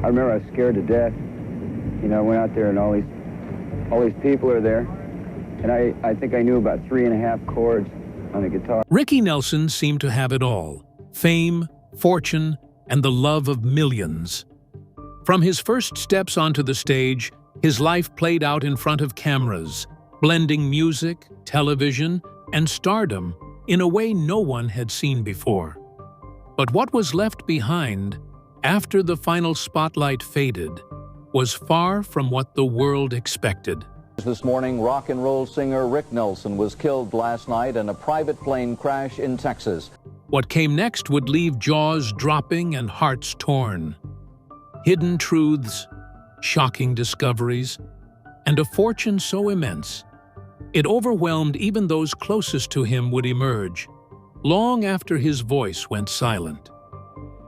I remember I was scared to death. You know, I went out there and all these people are there. And I think I knew about 3.5 chords on the guitar. Ricky Nelson seemed to have it all: fame, fortune, and the love of millions. From his first steps onto the stage, his life played out in front of cameras, blending music, television, and stardom in a way no one had seen before. But what was left behind after the final spotlight faded was far from what the world expected. This morning, rock and roll singer Rick Nelson was killed last night in a private plane crash in Texas. What came next would leave jaws dropping and hearts torn. Hidden truths, shocking discoveries, and a fortune so immense it overwhelmed even those closest to him would emerge, long after his voice went silent.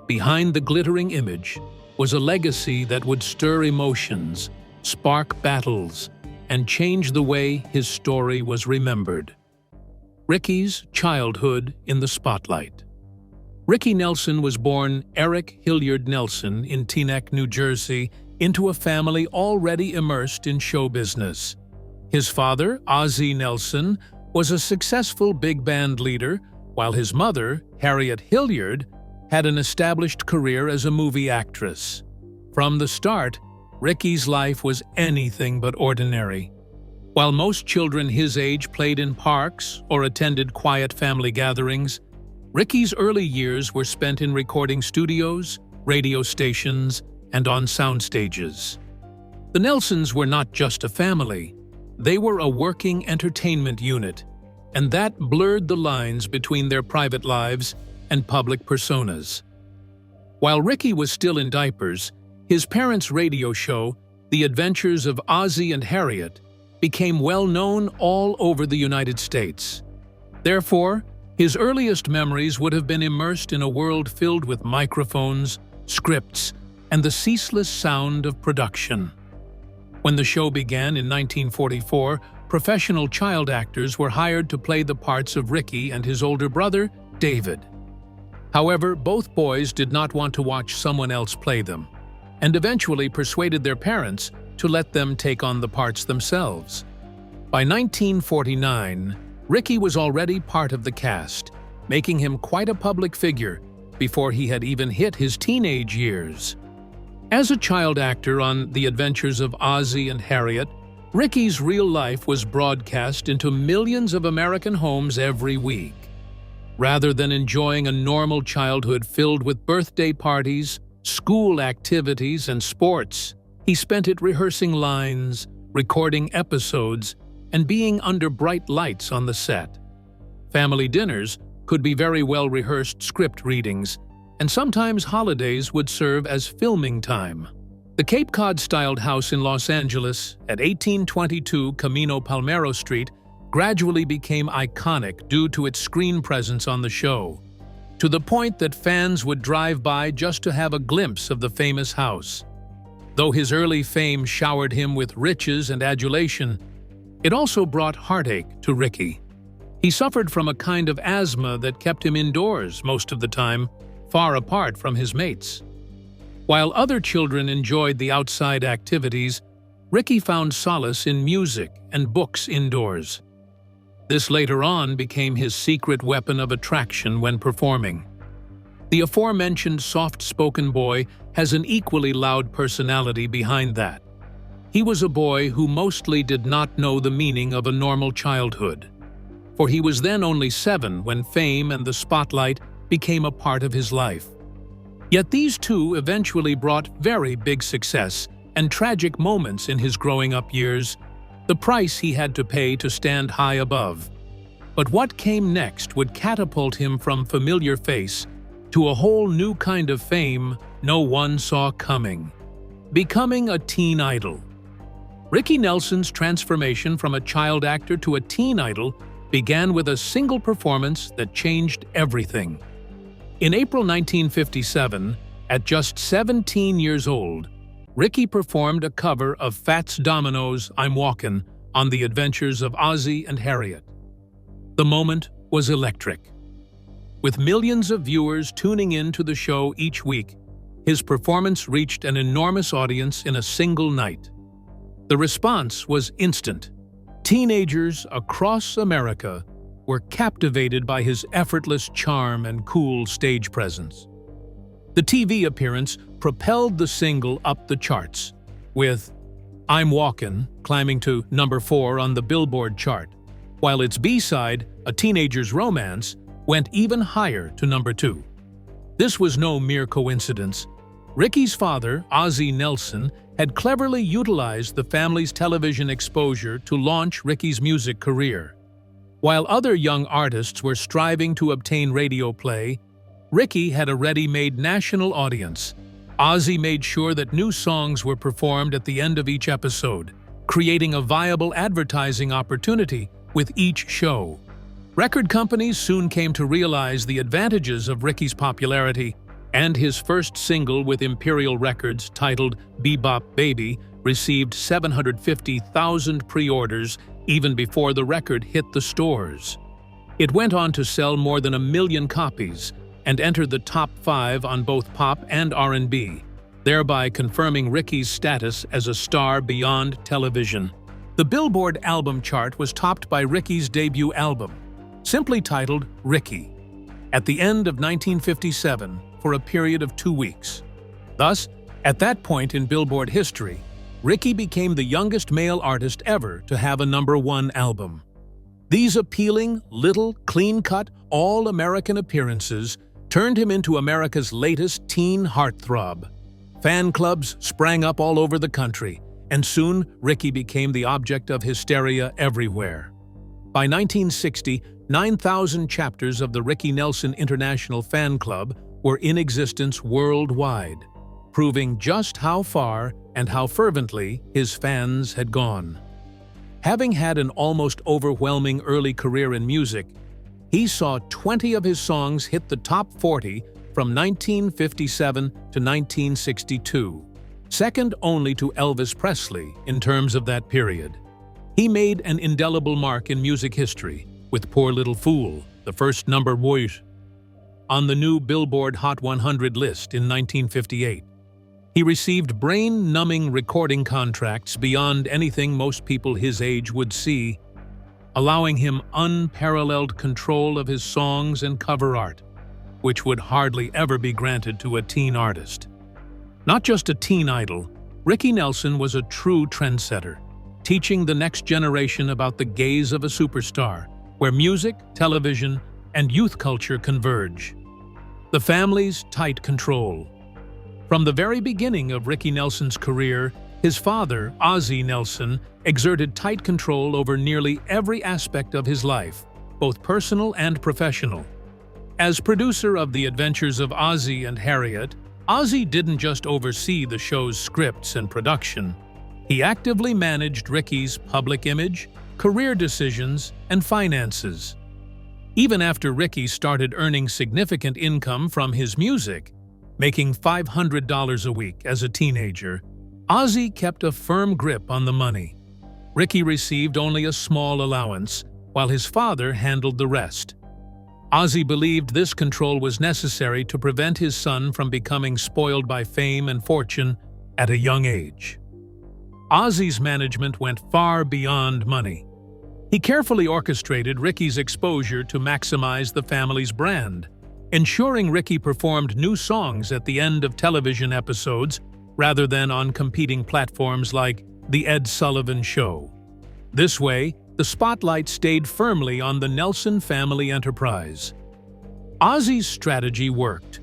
Behind the glittering image was a legacy that would stir emotions, spark battles, and change the way his story was remembered. Ricky's childhood in the spotlight. Ricky Nelson was born Eric Hilliard Nelson in Teaneck, New Jersey, into a family already immersed in show business. His father, Ozzie Nelson, was a successful big band leader, while his mother, Harriet Hilliard, had an established career as a movie actress. From the start, Ricky's life was anything but ordinary. While most children his age played in parks or attended quiet family gatherings, Ricky's early years were spent in recording studios, radio stations, and on sound stages. The Nelsons were not just a family. They were a working entertainment unit, and that blurred the lines between their private lives and public personas. While Ricky was still in diapers, his parents' radio show, The Adventures of Ozzie and Harriet, became well known all over the United States. Therefore, his earliest memories would have been immersed in a world filled with microphones, scripts, and the ceaseless sound of production. When the show began in 1944, professional child actors were hired to play the parts of Ricky and his older brother, David. However, both boys did not want to watch someone else play them, and eventually persuaded their parents to let them take on the parts themselves. By 1949, Ricky was already part of the cast, making him quite a public figure before he had even hit his teenage years. As a child actor on The Adventures of Ozzie and Harriet, Ricky's real life was broadcast into millions of American homes every week. Rather than enjoying a normal childhood filled with birthday parties, school activities, and sports, he spent it rehearsing lines, recording episodes, and being under bright lights on the set. Family dinners could be very well-rehearsed script readings, and sometimes holidays would serve as filming time. The Cape Cod-styled house in Los Angeles at 1822 Camino Palmero Street gradually became iconic due to its screen presence on the show, to the point that fans would drive by just to have a glimpse of the famous house. Though his early fame showered him with riches and adulation, it also brought heartache to Ricky. He suffered from a kind of asthma that kept him indoors most of the time, far apart from his mates. While other children enjoyed the outside activities, Ricky found solace in music and books indoors. This later on became his secret weapon of attraction when performing. The aforementioned soft-spoken boy has an equally loud personality behind that. He was a boy who mostly did not know the meaning of a normal childhood, for he was then only 7 when fame and the spotlight became a part of his life. Yet these two eventually brought very big success and tragic moments in his growing-up years, the price he had to pay to stand high above. But what came next would catapult him from familiar face to a whole new kind of fame no one saw coming: becoming a teen idol. Ricky Nelson's transformation from a child actor to a teen idol began with a single performance that changed everything. In April 1957, at just 17 years old, Ricky performed a cover of Fats Domino's "I'm Walkin'" on The Adventures of Ozzie and Harriet. The moment was electric. With millions of viewers tuning in to the show each week, his performance reached an enormous audience in a single night. The response was instant. Teenagers across America were captivated by his effortless charm and cool stage presence. The TV appearance propelled the single up the charts, with I'm Walkin' climbing to number 4 on the Billboard chart, while its B-side, A Teenager's Romance, went even higher to number 2. This was no mere coincidence. Ricky's father, Ozzie Nelson, had cleverly utilized the family's television exposure to launch Ricky's music career. While other young artists were striving to obtain radio play, Ricky had a ready-made national audience. Ozzie made sure that new songs were performed at the end of each episode, creating a viable advertising opportunity with each show. Record companies soon came to realize the advantages of Ricky's popularity, and his first single with Imperial Records, titled Bebop Baby, received 750,000 pre-orders even before the record hit the stores. It went on to sell more than 1 million copies and entered the top 5 on both pop and R&B, thereby confirming Ricky's status as a star beyond television. The Billboard album chart was topped by Ricky's debut album, simply titled Ricky, at the end of 1957 for a period of 2 weeks. Thus, at that point in Billboard history, Ricky became the youngest male artist ever to have a number 1 album. These appealing, little, clean-cut, all-American appearances turned him into America's latest teen heartthrob. Fan clubs sprang up all over the country, and soon Ricky became the object of hysteria everywhere. By 1960, 9,000 chapters of the Ricky Nelson International Fan Club were in existence worldwide, proving just how far and how fervently his fans had gone. Having had an almost overwhelming early career in music, he saw 20 of his songs hit the top 40 from 1957 to 1962, second only to Elvis Presley in terms of that period. He made an indelible mark in music history with Poor Little Fool, the first number 1 on the new Billboard Hot 100 list in 1958. He received brain-numbing recording contracts beyond anything most people his age would see, allowing him unparalleled control of his songs and cover art, which would hardly ever be granted to a teen artist. Not just a teen idol, Ricky Nelson was a true trendsetter, teaching the next generation about the gaze of a superstar, where music, television, and youth culture converge. The family's tight control. From the very beginning of Ricky Nelson's career, his father, Ozzie Nelson, exerted tight control over nearly every aspect of his life, both personal and professional. As producer of The Adventures of Ozzie and Harriet, Ozzie didn't just oversee the show's scripts and production. He actively managed Ricky's public image, career decisions, and finances. Even after Ricky started earning significant income from his music, making $500 a week as a teenager, Ozzie kept a firm grip on the money. Ricky received only a small allowance, while his father handled the rest. Ozzie believed this control was necessary to prevent his son from becoming spoiled by fame and fortune at a young age. Ozzie's management went far beyond money. He carefully orchestrated Ricky's exposure to maximize the family's brand, ensuring Ricky performed new songs at the end of television episodes rather than on competing platforms like The Ed Sullivan Show. This way, the spotlight stayed firmly on the Nelson family enterprise. Ozzie's strategy worked.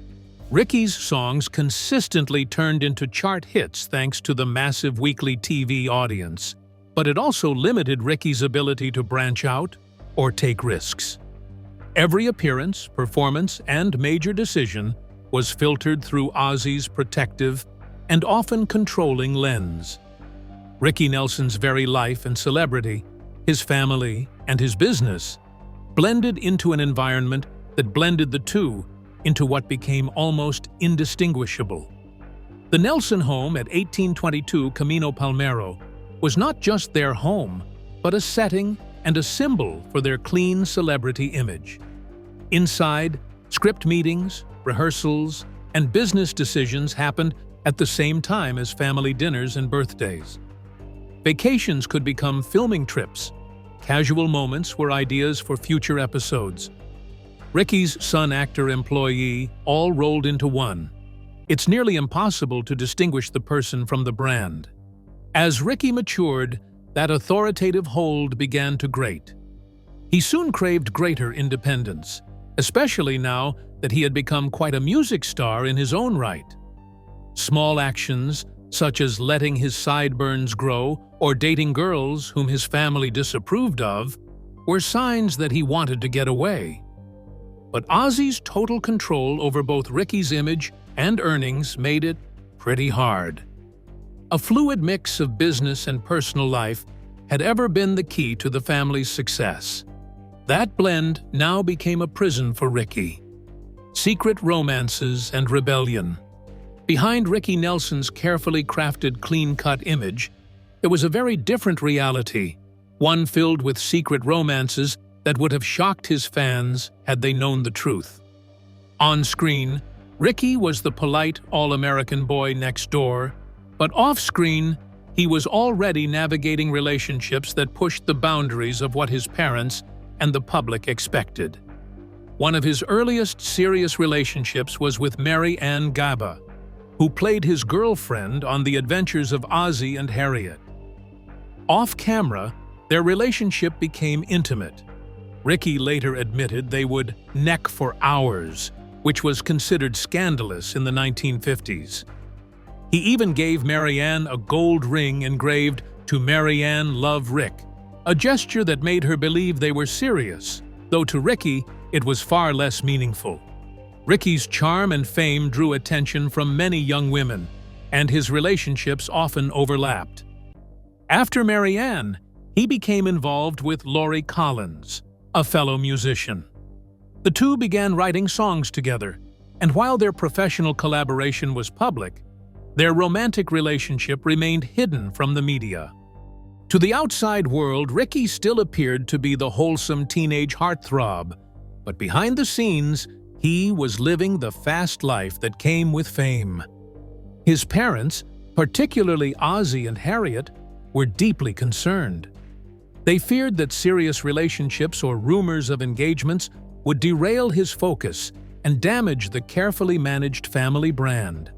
Ricky's songs consistently turned into chart hits thanks to the massive weekly TV audience, but it also limited Ricky's ability to branch out or take risks. Every appearance, performance, and major decision was filtered through Ozzie's protective and often controlling lens. Ricky Nelson's very life and celebrity, his family, and his business blended into an environment that blended the two into what became almost indistinguishable. The Nelson home at 1822 Camino Palmero was not just their home, but a setting and a symbol for their clean celebrity image. Inside, script meetings, rehearsals, and business decisions happened at the same time as family dinners and birthdays. Vacations could become filming trips. Casual moments were ideas for future episodes. Ricky's son-actor-employee all rolled into one. It's nearly impossible to distinguish the person from the brand. As Ricky matured, that authoritative hold began to grate. He soon craved greater independence, especially now that he had become quite a music star in his own right. Small actions, such as letting his sideburns grow or dating girls whom his family disapproved of, were signs that he wanted to get away. But Ozzy's total control over both Ricky's image and earnings made it pretty hard. A fluid mix of business and personal life had ever been the key to the family's success. That blend now became a prison for Ricky. Secret romances and rebellion. Behind Ricky Nelson's carefully crafted, clean-cut image, there was a very different reality, one filled with secret romances that would have shocked his fans had they known the truth. On screen, Ricky was the polite, all-American boy next door, but off-screen, he was already navigating relationships that pushed the boundaries of what his parents and the public expected. One of his earliest serious relationships was with Mary Ann Gaba, who played his girlfriend on The Adventures of Ozzie and Harriet. Off-camera, their relationship became intimate. Ricky later admitted they would neck for hours, which was considered scandalous in the 1950s. He even gave Mary Ann a gold ring engraved "To Mary Ann, Love Rick," a gesture that made her believe they were serious, though to Ricky it was far less meaningful. Ricky's charm and fame drew attention from many young women, and his relationships often overlapped. After Mary Ann, he became involved with Laurie Collins, a fellow musician. The two began writing songs together, and while their professional collaboration was public, their romantic relationship remained hidden from the media. To the outside world, Ricky still appeared to be the wholesome teenage heartthrob, but behind the scenes, he was living the fast life that came with fame. His parents, particularly Ozzie and Harriet, were deeply concerned. They feared that serious relationships or rumors of engagements would derail his focus and damage the carefully managed family brand.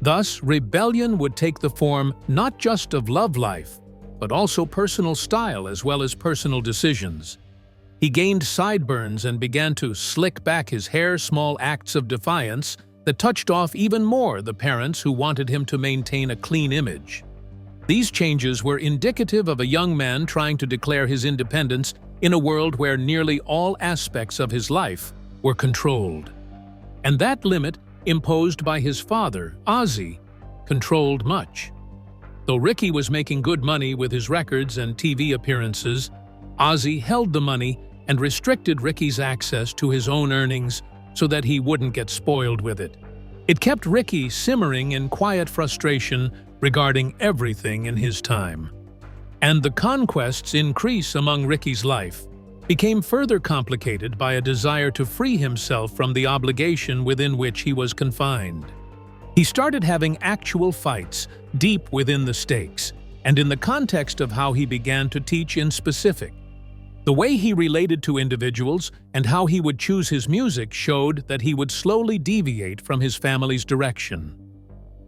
Thus, rebellion would take the form not just of love life, but also personal style as well as personal decisions. He gained sideburns and began to slick back his hair, small acts of defiance that touched off even more the parents who wanted him to maintain a clean image. These changes were indicative of a young man trying to declare his independence in a world where nearly all aspects of his life were controlled. And that limit, imposed by his father, Ozzie, controlled much. Though Ricky was making good money with his records and TV appearances, Ozzie held the money and restricted Ricky's access to his own earnings so that he wouldn't get spoiled with it. It kept Ricky simmering in quiet frustration regarding everything in his time. And the conquest's increase among Ricky's life became further complicated by a desire to free himself from the obligation within which he was confined. He started having actual fights deep within the stakes, and in the context of how he began to teach in specific. The way he related to individuals and how he would choose his music showed that he would slowly deviate from his family's direction.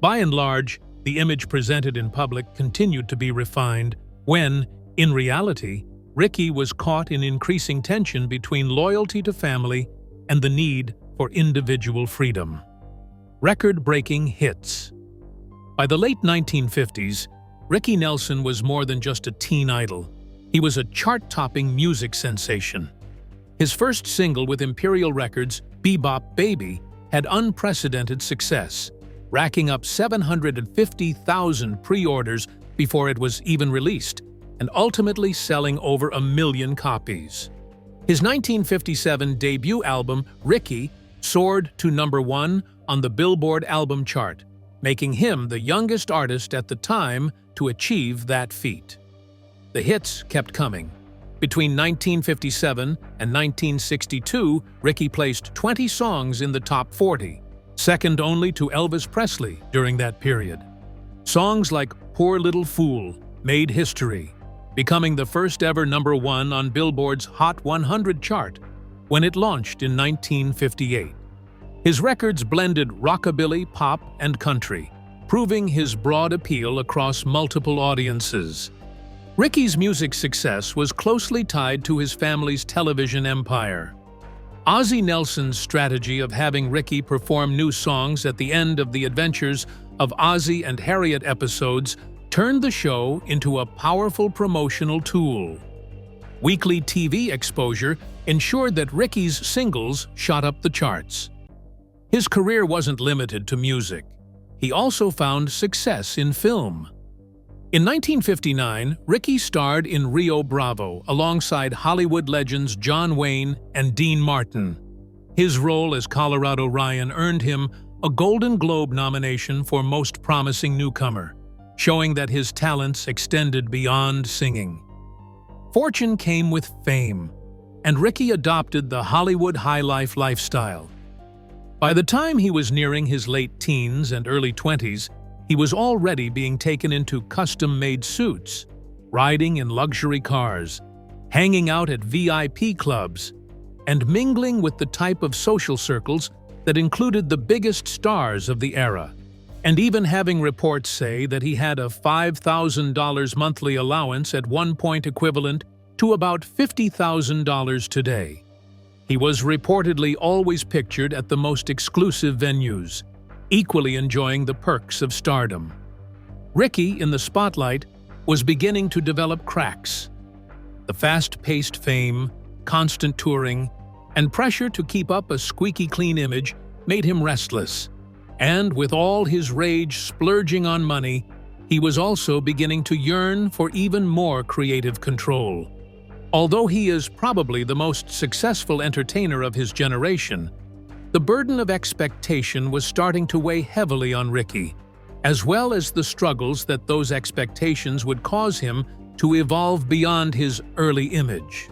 By and large, the image presented in public continued to be refined when, in reality, Ricky was caught in increasing tension between loyalty to family and the need for individual freedom. Record-breaking hits. By the late 1950s, Ricky Nelson was more than just a teen idol. He was a chart-topping music sensation. His first single with Imperial Records, Bebop Baby, had unprecedented success, racking up 750,000 pre-orders before it was even released, and ultimately selling over 1 million copies. His 1957 debut album, Ricky, soared to #1 on the Billboard album chart, making him the youngest artist at the time to achieve that feat. The hits kept coming. Between 1957 and 1962, Ricky placed 20 songs in the top 40, second only to Elvis Presley during that period. Songs like Poor Little Fool made history, becoming the first ever #1 on Billboard's Hot 100 chart when it launched in 1958. His records blended rockabilly, pop, and country, proving his broad appeal across multiple audiences. Ricky's music success was closely tied to his family's television empire. Ozzie Nelson's strategy of having Ricky perform new songs at the end of the Adventures of Ozzie and Harriet episodes turned the show into a powerful promotional tool. Weekly TV exposure ensured that Ricky's singles shot up the charts. His career wasn't limited to music. He also found success in film. In 1959, Ricky starred in Rio Bravo alongside Hollywood legends John Wayne and Dean Martin. His role as Colorado Ryan earned him a Golden Globe nomination for Most Promising Newcomer, showing that his talents extended beyond singing. Fortune came with fame, and Ricky adopted the Hollywood high life lifestyle. By the time he was nearing his late teens and early 20s, he was already being taken into custom-made suits, riding in luxury cars, hanging out at VIP clubs, and mingling with the type of social circles that included the biggest stars of the era, and even having reports say that he had a $5,000 monthly allowance at one point equivalent to about $50,000 today. He was reportedly always pictured at the most exclusive venues, equally enjoying the perks of stardom. Ricky, in the spotlight, was beginning to develop cracks. The fast-paced fame, constant touring, and pressure to keep up a squeaky clean image made him restless. And with all his rage splurging on money, he was also beginning to yearn for even more creative control. Although he is probably the most successful entertainer of his generation, the burden of expectation was starting to weigh heavily on Ricky, as well as the struggles that those expectations would cause him to evolve beyond his early image.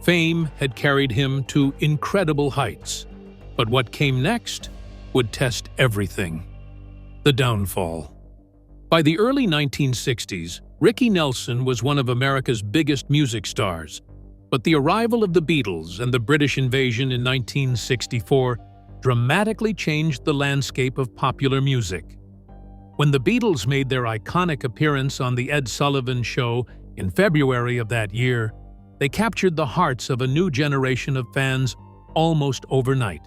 Fame had carried him to incredible heights, but what came next would test everything: the downfall. By the early 1960s, Ricky Nelson was one of America's biggest music stars, but the arrival of the Beatles and the British invasion in 1964 dramatically changed the landscape of popular music. When the Beatles made their iconic appearance on The Ed Sullivan Show in February of that year, they captured the hearts of a new generation of fans almost overnight.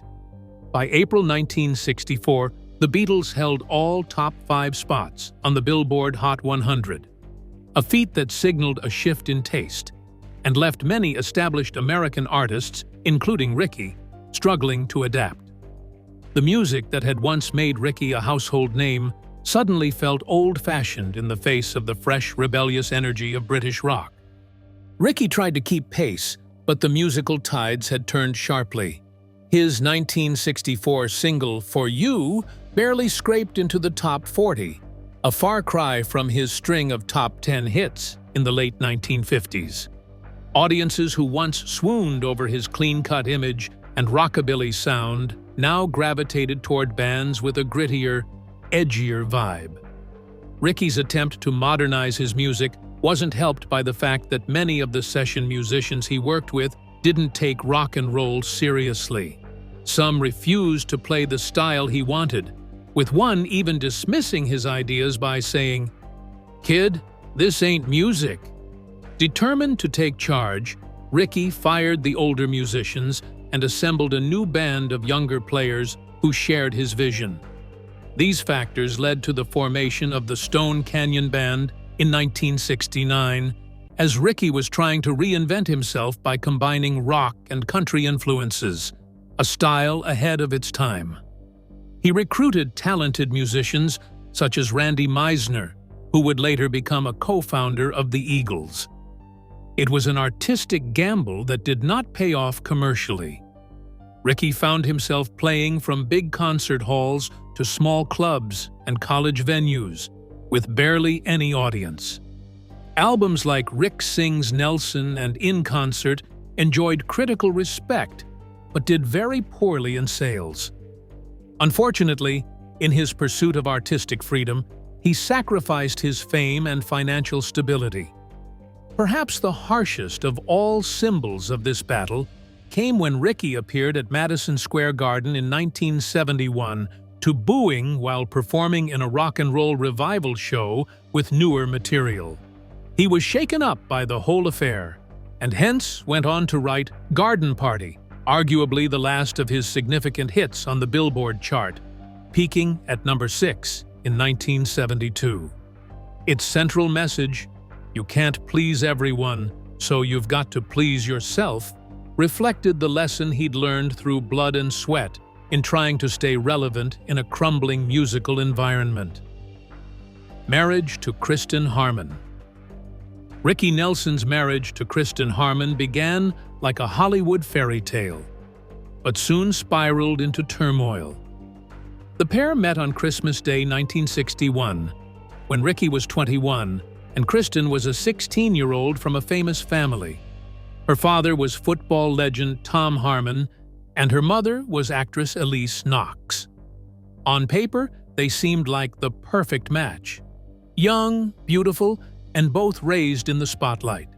By April 1964, the Beatles held all top 5 spots on the Billboard Hot 100, a feat that signaled a shift in taste and left many established American artists, including Ricky, struggling to adapt. The music that had once made Ricky a household name suddenly felt old-fashioned in the face of the fresh, rebellious energy of British rock. Ricky tried to keep pace, but the musical tides had turned sharply. His 1964 single, For You, barely scraped into the top 40, a far cry from his string of top 10 hits in the late 1950s. Audiences who once swooned over his clean-cut image and rockabilly sound now gravitated toward bands with a grittier, edgier vibe. Ricky's attempt to modernize his music wasn't helped by the fact that many of the session musicians he worked with didn't take rock and roll seriously. Some refused to play the style he wanted, with one even dismissing his ideas by saying, "Kid, this ain't music." Determined to take charge, Ricky fired the older musicians and assembled a new band of younger players who shared his vision. These factors led to the formation of the Stone Canyon Band in 1969, as Ricky was trying to reinvent himself by combining rock and country influences, a style ahead of its time. He recruited talented musicians such as Randy Meisner, who would later become a co-founder of the Eagles. It was an artistic gamble that did not pay off commercially. Ricky found himself playing from big concert halls to small clubs and college venues, with barely any audience. Albums like Rick Sings Nelson and In Concert enjoyed critical respect, but did very poorly in sales. Unfortunately, in his pursuit of artistic freedom, he sacrificed his fame and financial stability. Perhaps the harshest of all symbols of this battle came when Ricky appeared at Madison Square Garden in 1971 to booing while performing in a rock and roll revival show with newer material. He was shaken up by the whole affair, and hence went on to write Garden Party, arguably the last of his significant hits on the Billboard chart, peaking at number 6 in 1972. Its central message, "You can't please everyone, so you've got to please yourself," reflected the lesson he'd learned through blood and sweat in trying to stay relevant in a crumbling musical environment. Marriage to Kristen Harmon. Ricky Nelson's marriage to Kristen Harmon began like a Hollywood fairy tale, but soon spiraled into turmoil. The pair met on Christmas Day 1961, when Ricky was 21 and Kristen was a 16-year-old from a famous family. Her father was football legend Tom Harmon, and her mother was actress Elise Knox. On paper, they seemed like the perfect match. Young, beautiful, and both raised in the spotlight.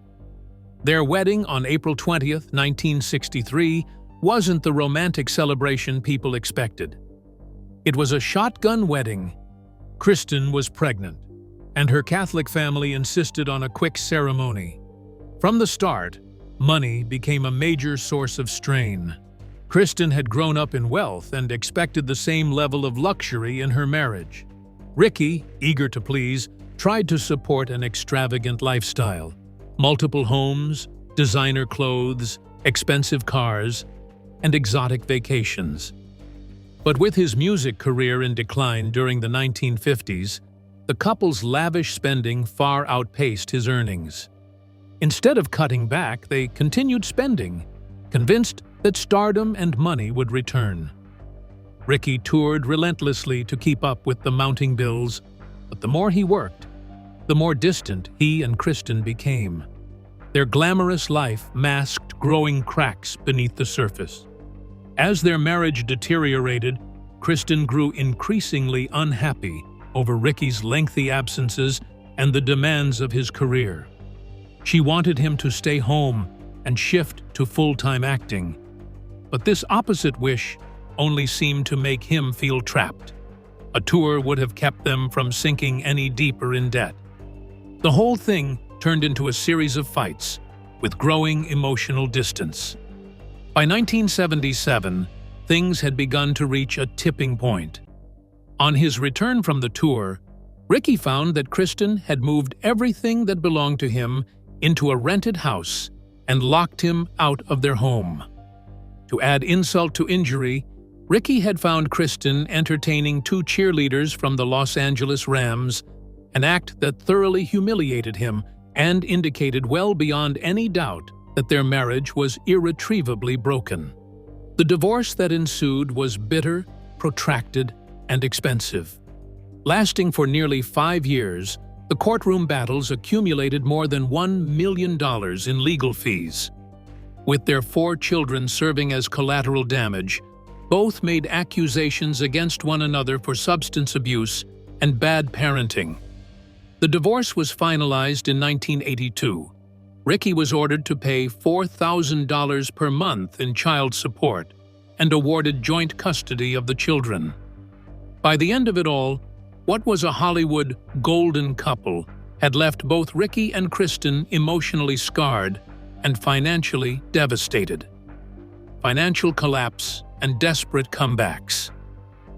Their wedding on April 20th, 1963, wasn't the romantic celebration people expected. It was a shotgun wedding. Kristen was pregnant, and her Catholic family insisted on a quick ceremony. From the start, money became a major source of strain. Kristen had grown up in wealth and expected the same level of luxury in her marriage. Ricky, eager to please, tried to support an extravagant lifestyle. Multiple homes, designer clothes, expensive cars, and exotic vacations. But with his music career in decline during the 1950s, the couple's lavish spending far outpaced his earnings. Instead of cutting back, they continued spending, convinced that stardom and money would return. Ricky toured relentlessly to keep up with the mounting bills, but the more he worked, the more distant he and Kristen became. Their glamorous life masked growing cracks beneath the surface. As their marriage deteriorated, Kristen grew increasingly unhappy over Ricky's lengthy absences and the demands of his career. She wanted him to stay home and shift to full-time acting. But this opposite wish only seemed to make him feel trapped. A tour would have kept them from sinking any deeper in debt. The whole thing turned into a series of fights, with growing emotional distance. By 1977, things had begun to reach a tipping point. On his return from the tour, Ricky found that Kristen had moved everything that belonged to him into a rented house and locked him out of their home. To add insult to injury, Ricky had found Kristen entertaining 2 cheerleaders from the Los Angeles Rams, an act that thoroughly humiliated him and indicated well beyond any doubt that their marriage was irretrievably broken. The divorce that ensued was bitter, protracted, and expensive. Lasting for nearly 5 years, the courtroom battles accumulated more than $1 million in legal fees. With their 4 children serving as collateral damage, both made accusations against one another for substance abuse and bad parenting. The divorce was finalized in 1982. Ricky was ordered to pay $4,000 per month in child support and awarded joint custody of the children. By the end of it all, what was a Hollywood golden couple had left both Ricky and Kristen emotionally scarred and financially devastated. Financial collapse and desperate comebacks.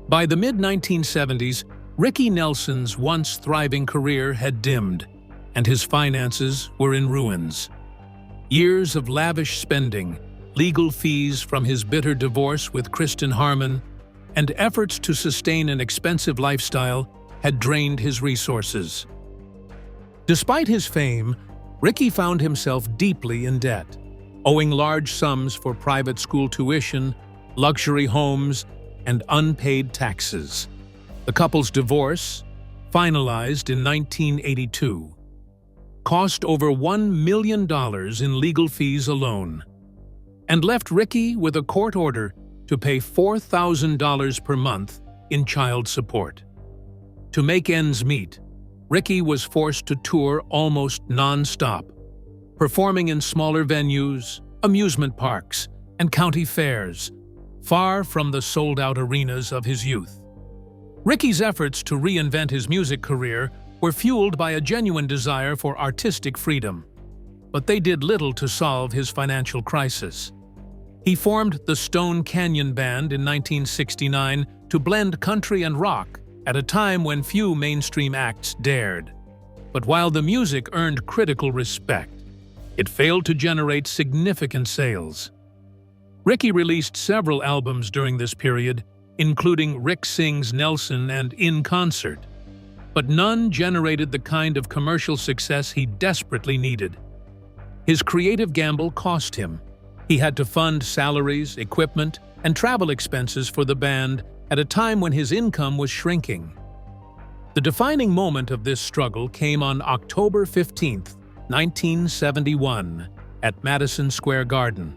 By the mid-1970s, Ricky Nelson's once thriving career had dimmed, and his finances were in ruins. Years of lavish spending, legal fees from his bitter divorce with Kristen Harmon, and efforts to sustain an expensive lifestyle had drained his resources. Despite his fame, Ricky found himself deeply in debt, owing large sums for private school tuition, luxury homes, and unpaid taxes. The couple's divorce, finalized in 1982, cost over $1 million in legal fees alone, and left Ricky with a court order to pay $4,000 per month in child support. To make ends meet, Ricky was forced to tour almost non-stop, performing in smaller venues, amusement parks, and county fairs, far from the sold-out arenas of his youth. Ricky's efforts to reinvent his music career were fueled by a genuine desire for artistic freedom, but they did little to solve his financial crisis. He formed the Stone Canyon Band in 1969 to blend country and rock at a time when few mainstream acts dared. But while the music earned critical respect, it failed to generate significant sales. Ricky released several albums during this period, including Rick Sings Nelson and In Concert, but none generated the kind of commercial success he desperately needed. His creative gamble cost him. He had to fund salaries, equipment, and travel expenses for the band at a time when his income was shrinking. The defining moment of this struggle came on October 15, 1971, at Madison Square Garden.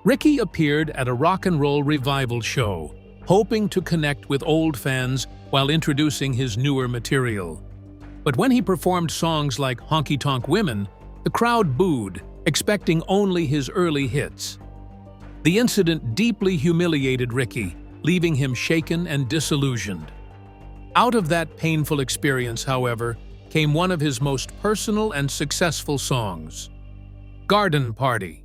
Ricky appeared at a rock and roll revival show, hoping to connect with old fans while introducing his newer material. But when he performed songs like Honky Tonk Women, the crowd booed, expecting only his early hits. The incident deeply humiliated Ricky, leaving him shaken and disillusioned. Out of that painful experience, however, came one of his most personal and successful songs, Garden Party.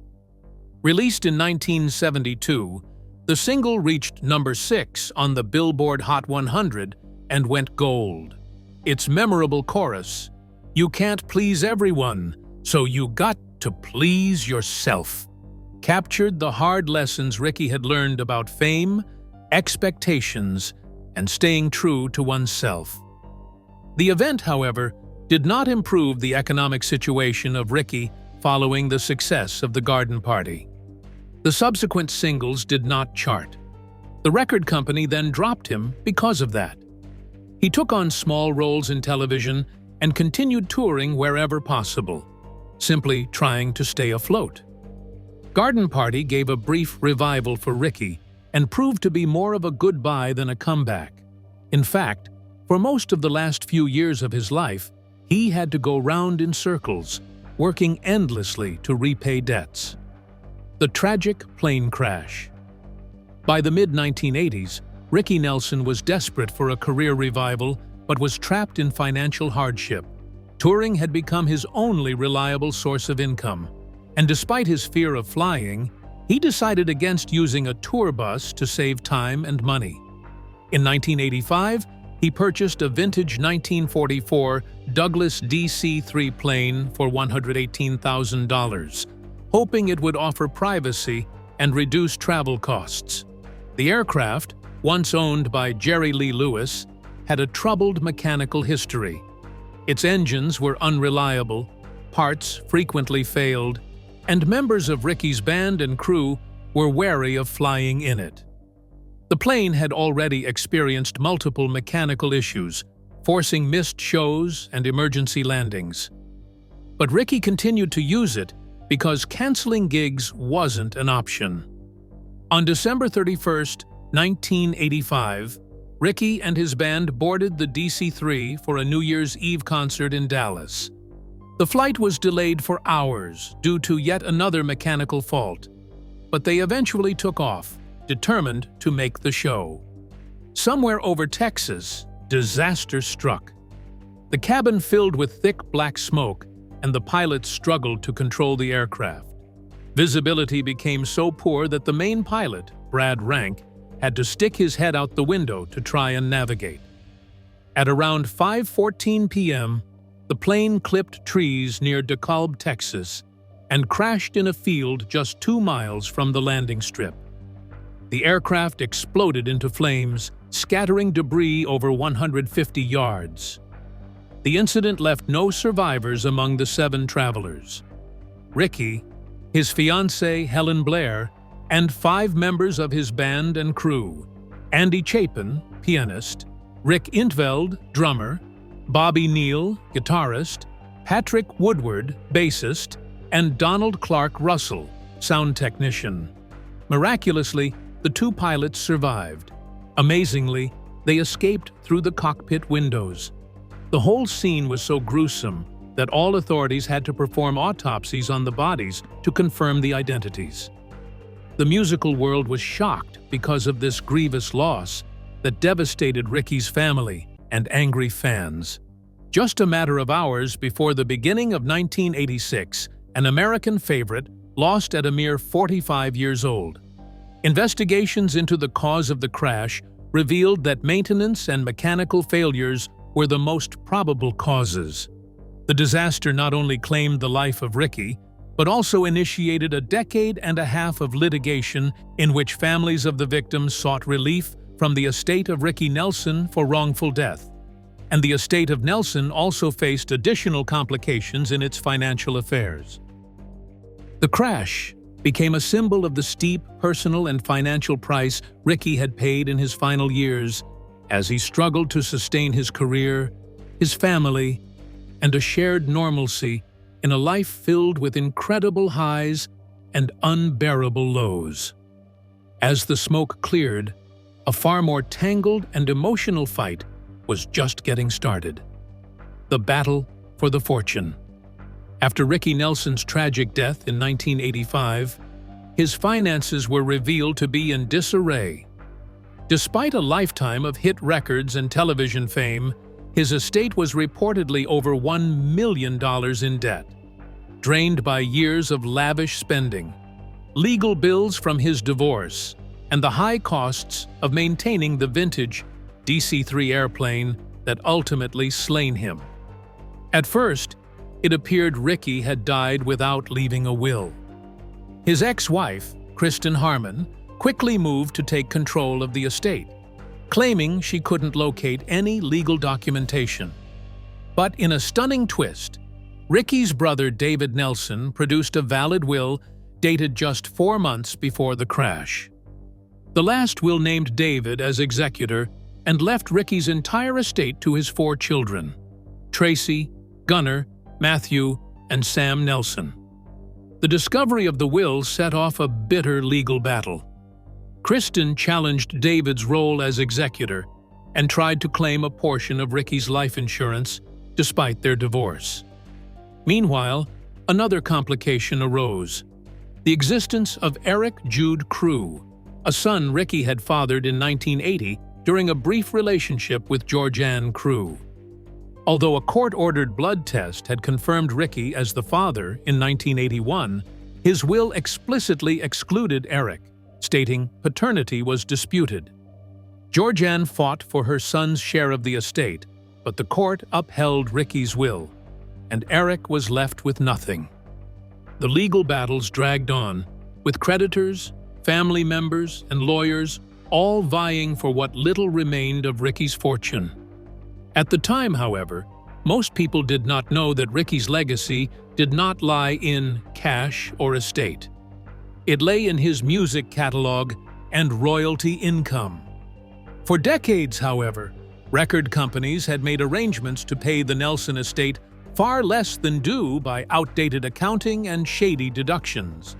Released in 1972, the single reached number 6 on the Billboard Hot 100 and went gold. Its memorable chorus, "You can't please everyone, so you got to please yourself," captured the hard lessons Ricky had learned about fame, expectations, and staying true to oneself. The event, however, did not improve the economic situation of Ricky following the success of the Garden Party. The subsequent singles did not chart. The record company then dropped him because of that. He took on small roles in television and continued touring wherever possible, simply trying to stay afloat. Garden Party gave a brief revival for Ricky and proved to be more of a goodbye than a comeback. In fact, for most of the last few years of his life, he had to go round in circles, working endlessly to repay debts. The tragic plane crash. By the mid-1980s, Ricky Nelson was desperate for a career revival but was trapped in financial hardship. Touring had become his only reliable source of income, and despite his fear of flying, he decided against using a tour bus to save time and money. In 1985, he purchased a vintage 1944 Douglas DC-3 plane for $118,000, hoping it would offer privacy and reduce travel costs. The aircraft, once owned by Jerry Lee Lewis, had a troubled mechanical history. Its engines were unreliable, parts frequently failed, and members of Ricky's band and crew were wary of flying in it. The plane had already experienced multiple mechanical issues, forcing missed shows and emergency landings. But Ricky continued to use it because canceling gigs wasn't an option. On December 31, 1985, Ricky and his band boarded the DC-3 for a New Year's Eve concert in Dallas. The flight was delayed for hours due to yet another mechanical fault, but they eventually took off, determined to make the show. Somewhere over Texas, disaster struck. The cabin filled with thick black smoke, and the pilots struggled to control the aircraft. Visibility became so poor that the main pilot, Brad Rank, had to stick his head out the window to try and navigate. At around 5:14 p.m., the plane clipped trees near DeKalb, Texas, and crashed in a field just 2 miles from the landing strip. The aircraft exploded into flames, scattering debris over 150 yards. The incident left no survivors among the 7 travelers. Ricky, his fiancée Helen Blair, and 5 members of his band and crew, Andy Chapin, pianist, Rick Intveld, drummer, Bobby Neal, guitarist, Patrick Woodward, bassist, and Donald Clark Russell, sound technician. Miraculously, the two pilots survived. Amazingly, they escaped through the cockpit windows. The whole scene was so gruesome that all authorities had to perform autopsies on the bodies to confirm the identities. The musical world was shocked because of this grievous loss that devastated Ricky's family and angry fans. Just a matter of hours before the beginning of 1986, an American favorite lost at a mere 45 years old. Investigations into the cause of the crash revealed that maintenance and mechanical failures were the most probable causes. The disaster not only claimed the life of Ricky, but also initiated a decade and a half of litigation in which families of the victims sought relief from the estate of Ricky Nelson for wrongful death. And the estate of Nelson also faced additional complications in its financial affairs. The crash became a symbol of the steep personal and financial price Ricky had paid in his final years as he struggled to sustain his career, his family, and a shared normalcy in a life filled with incredible highs and unbearable lows. As the smoke cleared, a far more tangled and emotional fight was just getting started. The battle for the fortune. After Ricky Nelson's tragic death in 1985, his finances were revealed to be in disarray. Despite a lifetime of hit records and television fame, his estate was reportedly over $1 million in debt, drained by years of lavish spending, legal bills from his divorce, and the high costs of maintaining the vintage DC-3 airplane that ultimately slain him. At first, it appeared Ricky had died without leaving a will. His ex-wife, Kristen Harmon, quickly moved to take control of the estate, claiming she couldn't locate any legal documentation. But in a stunning twist, Ricky's brother David Nelson produced a valid will dated just 4 months before the crash. The last will named David as executor and left Ricky's entire estate to his 4 children, Tracy, Gunnar, Matthew, and Sam Nelson. The discovery of the will set off a bitter legal battle. Kristen challenged David's role as executor and tried to claim a portion of Ricky's life insurance despite their divorce. Meanwhile, another complication arose: the existence of Eric Jude Crew, a son Ricky had fathered in 1980 during a brief relationship with Georgianne Crew. Although a court-ordered blood test had confirmed Ricky as the father in 1981, his will explicitly excluded Eric, stating paternity was disputed. Georgianne fought for her son's share of the estate, but the court upheld Ricky's will, and Eric was left with nothing. The legal battles dragged on, with creditors, family members, and lawyers all vying for what little remained of Ricky's fortune. At the time, however, most people did not know that Ricky's legacy did not lie in cash or estate. It lay in his music catalog and royalty income. For decades, however, record companies had made arrangements to pay the Nelson estate far less than due by outdated accounting and shady deductions.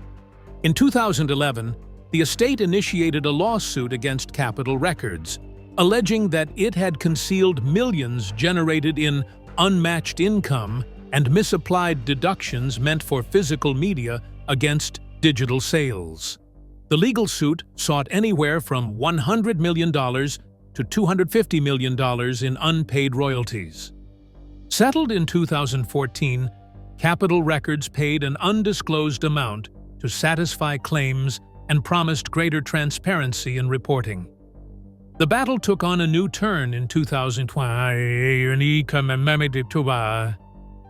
In 2011, the estate initiated a lawsuit against Capitol Records, alleging that it had concealed millions generated in unmatched income and misapplied deductions meant for physical media against digital sales. The legal suit sought anywhere from $100 million to $250 million in unpaid royalties. Settled in 2014, Capitol Records paid an undisclosed amount to satisfy claims and promised greater transparency in reporting. The battle took on a new turn in 2020.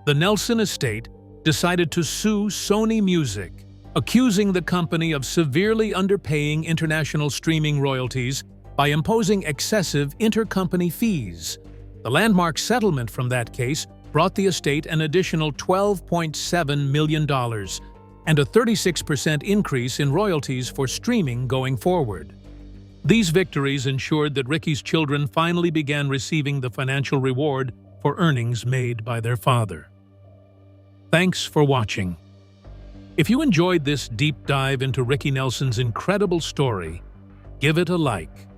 The Nelson estate decided to sue Sony Music, accusing the company of severely underpaying international streaming royalties by imposing excessive intercompany fees. The landmark settlement from that case brought the estate an additional $12.7 million and a 36% increase in royalties for streaming going forward. These victories ensured that Ricky's children finally began receiving the financial reward for earnings made by their father. Thanks for watching. If you enjoyed this deep dive into Ricky Nelson's incredible story, give it a like.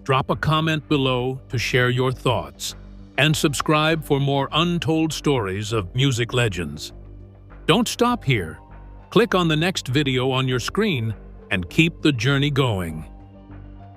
Drop a comment below to share your thoughts, and subscribe for more untold stories of music legends. Don't stop here. Click on the next video on your screen and keep the journey going.